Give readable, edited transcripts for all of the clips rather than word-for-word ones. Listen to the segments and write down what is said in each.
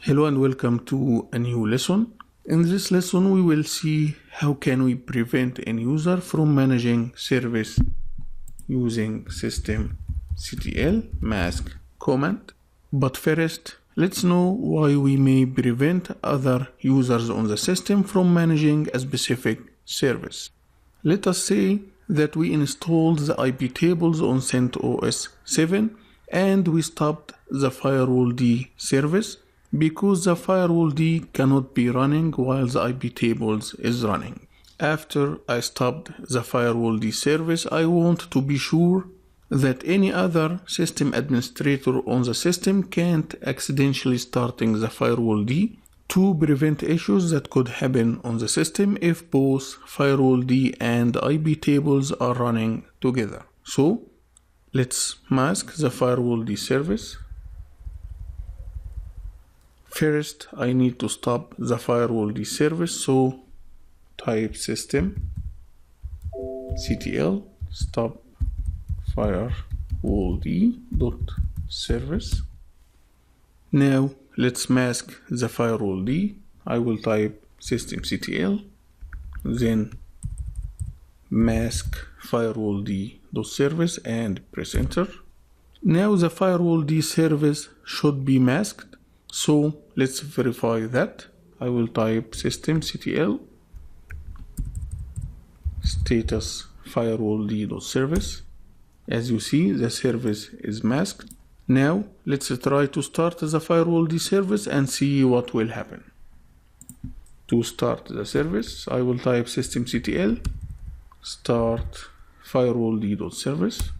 Hello and welcome to a new lesson. In this lesson we will see how can we prevent an user from managing service using systemctl mask command. But first, let's know why we may prevent other users on the system from managing a specific service. Let us say that we installed the IP tables on CentOS 7 and we stopped the firewall-D service because the firewall-D cannot be running while the IP tables is running. After I stopped the firewall-D service, I want to be sure that any other system administrator on the system can't accidentally starting the firewall-D to prevent issues that could happen on the system if both firewall-D and IP tables are running together. So let's mask the firewall-D service. First, I need to stop the firewall-D service, so type systemctl stop firewall-d.service. Now let's mask the firewall-D. I will type systemctl, then mask firewall-d.service and press enter. Now the firewall-D service should be masked. So let's verify that. I will type systemctl status firewall-d.service. As you see, the service is masked. Now let's try to start the firewall-D service and see what will happen. To start the service, I will type systemctl start firewall-d.service.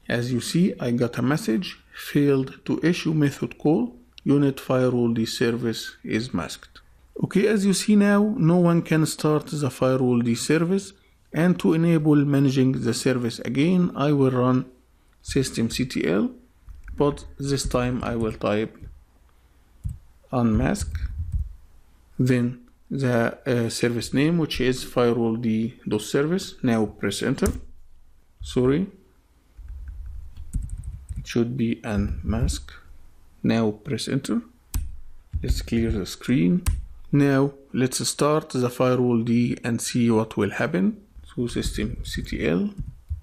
As you see, I got a message, failed to issue method call. Unit firewall-D service is masked. Okay, as you see now, no one can start the firewall-D service, and to enable managing the service again, I will run systemctl, but this time I will type unmask, then the service name, which is firewall-d.service. Now press enter. Sorry, it should be unmask. Now press enter. Let's clear the screen. Now let's start the firewall-D and see what will happen. So systemctl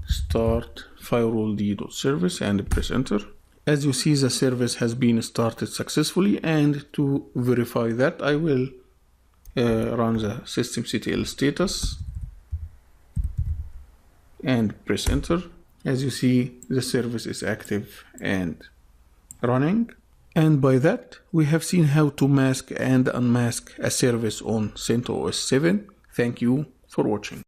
start firewall-d.service and press enter. As you see, the service has been started successfully, and to verify that, I will run the systemctl status and press enter. As you see, the service is active and running. And by that, we have seen how to mask and unmask a service on CentOS 7. Thank you for watching.